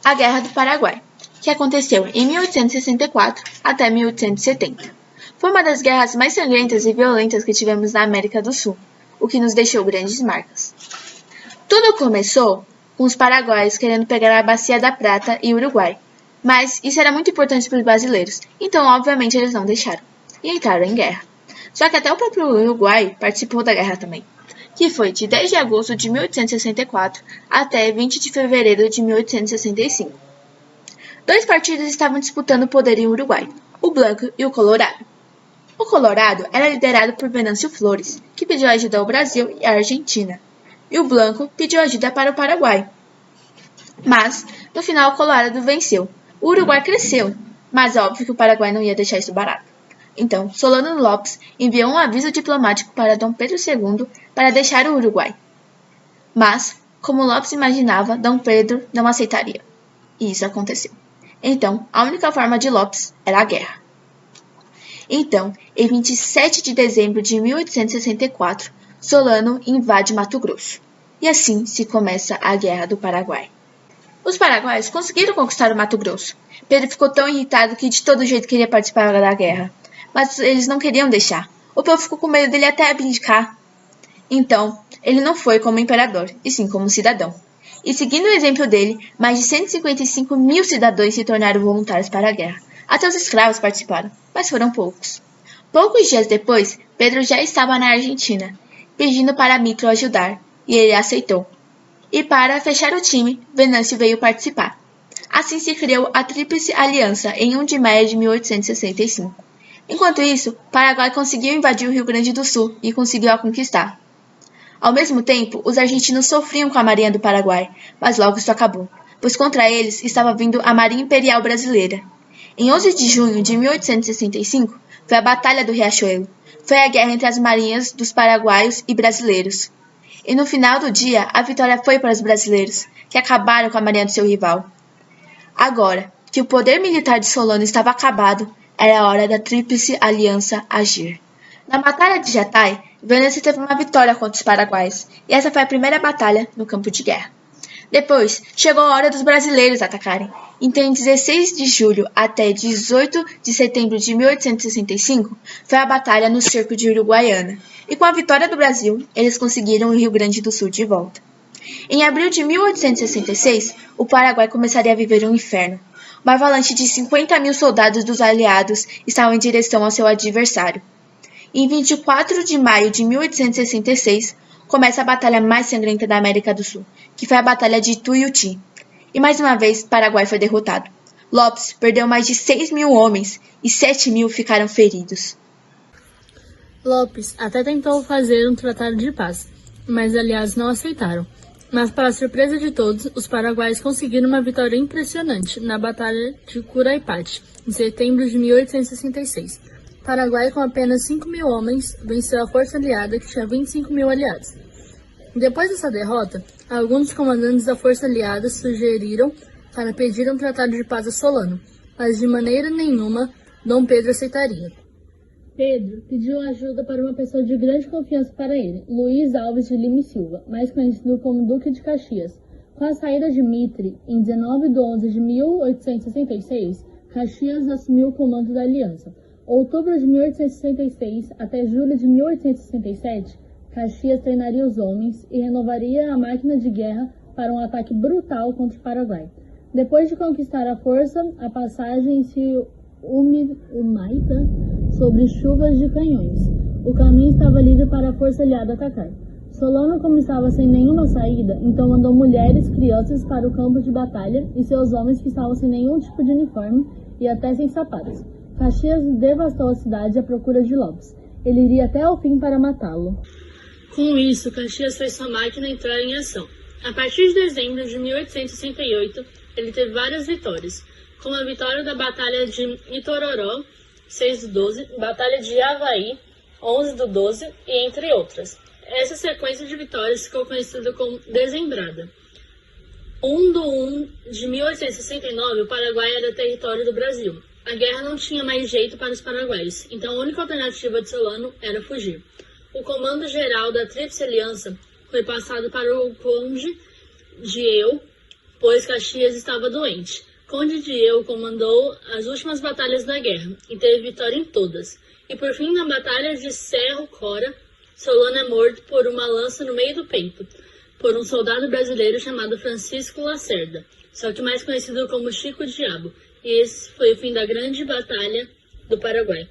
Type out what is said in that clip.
a Guerra do Paraguai, que aconteceu em 1864 até 1870. Foi uma das guerras mais sangrentas e violentas que tivemos na América do Sul, o que nos deixou grandes marcas. Tudo começou com os paraguaios querendo pegar a Bacia da Prata e Uruguai, mas isso era muito importante para os brasileiros, então obviamente eles não deixaram, e entraram em guerra. Só que até o próprio Uruguai participou da guerra também, que foi de 10 de agosto de 1864 até 20 de fevereiro de 1865. Dois partidos estavam disputando o poder em Uruguai, o Blanco e o Colorado. O Colorado era liderado por Venâncio Flores, que pediu ajuda ao Brasil e à Argentina, e o Blanco pediu ajuda para o Paraguai. Mas, no final, o Colorado venceu. O Uruguai cresceu, mas óbvio que o Paraguai não ia deixar isso barato. Então, Solano Lopes enviou um aviso diplomático para Dom Pedro II para deixar o Uruguai. Mas, como Lopes imaginava, Dom Pedro não aceitaria. E isso aconteceu. Então, a única forma de Lopes era a guerra. Então, em 27 de dezembro de 1864, Solano invade Mato Grosso. E assim se começa a Guerra do Paraguai. Os paraguaios conseguiram conquistar o Mato Grosso. Pedro ficou tão irritado que de todo jeito queria participar da guerra. Mas eles não queriam deixar. O povo ficou com medo dele até abdicar. Então, ele não foi como imperador, e sim como cidadão. E seguindo o exemplo dele, mais de 155 mil cidadãos se tornaram voluntários para a guerra. Até os escravos participaram, mas foram poucos. Poucos dias depois, Pedro já estava na Argentina, pedindo para Mitro ajudar, e ele aceitou. E para fechar o time, Venâncio veio participar. Assim se criou a Tríplice Aliança em 1 de maio de 1865. Enquanto isso, Paraguai conseguiu invadir o Rio Grande do Sul e conseguiu a conquistar. Ao mesmo tempo, os argentinos sofriam com a Marinha do Paraguai, mas logo isso acabou, pois contra eles estava vindo a Marinha Imperial Brasileira. Em 11 de junho de 1865, foi a Batalha do Riachuelo. Foi a guerra entre as marinhas dos paraguaios e brasileiros. E no final do dia, a vitória foi para os brasileiros, que acabaram com a marinha do seu rival. Agora que o poder militar de Solano estava acabado, era a hora da Tríplice Aliança agir. Na Batalha de Jatai, Venâncio teve uma vitória contra os paraguaios, e essa foi a primeira batalha no campo de guerra. Depois, chegou a hora dos brasileiros atacarem. Então, em 16 de julho até 18 de setembro de 1865, foi a batalha no cerco de Uruguaiana. E com a vitória do Brasil, eles conseguiram o Rio Grande do Sul de volta. Em abril de 1866, o Paraguai começaria a viver um inferno. Uma avalanche de 50 mil soldados dos aliados estavam em direção ao seu adversário. Em 24 de maio de 1866, começa a batalha mais sangrenta da América do Sul, que foi a Batalha de Tuiuti. E mais uma vez, Paraguai foi derrotado. Lopes perdeu mais de 6 mil homens e 7 mil ficaram feridos. Lopes até tentou fazer um tratado de paz, mas aliados não aceitaram. Mas, para a surpresa de todos, os paraguaios conseguiram uma vitória impressionante na Batalha de Curaipati, em setembro de 1866. Paraguai, com apenas 5 mil homens, venceu a força aliada, que tinha 25 mil aliados. Depois dessa derrota, alguns dos comandantes da força aliada sugeriram para pedir um tratado de paz a Solano, mas de maneira nenhuma Dom Pedro aceitaria. Pedro pediu ajuda para uma pessoa de grande confiança para ele, Luiz Alves de Lima e Silva, mais conhecido como Duque de Caxias. Com a saída de Mitre, em 19 de 11 de 1866, Caxias assumiu o comando da aliança. Outubro de 1866 até julho de 1867, Caxias treinaria os homens e renovaria a máquina de guerra para um ataque brutal contra o Paraguai. Depois de conquistar a força, a passagem se Humaita sobre chuvas de canhões. O caminho estava livre para a força aliada atacar. Solano, como estava sem nenhuma saída, então mandou mulheres e crianças para o campo de batalha e seus homens que estavam sem nenhum tipo de uniforme e até sem sapatos. Caxias devastou a cidade à procura de Lopes. Ele iria até ao fim para matá-lo. Com isso, Caxias fez sua máquina entrar em ação. A partir de dezembro de 1868, ele teve várias vitórias, como a vitória da Batalha de Itororó, 6 do 12, Batalha de Avaí, 11 do 12, e entre outras. Essa sequência de vitórias ficou conhecida como Dezembrada. 1 de 1 de 1869, o Paraguai era território do Brasil. A guerra não tinha mais jeito para os paraguaios, então a única alternativa de Solano era fugir. O comando geral da Tríplice Aliança foi passado para o conde de Eu, pois Caxias estava doente. Conde Diego comandou as últimas batalhas da guerra e teve vitória em todas. E por fim, na batalha de Cerro Cora, Solano é morto por uma lança no meio do peito, por um soldado brasileiro chamado Francisco Lacerda, só que mais conhecido como Chico Diabo. E esse foi o fim da grande batalha do Paraguai.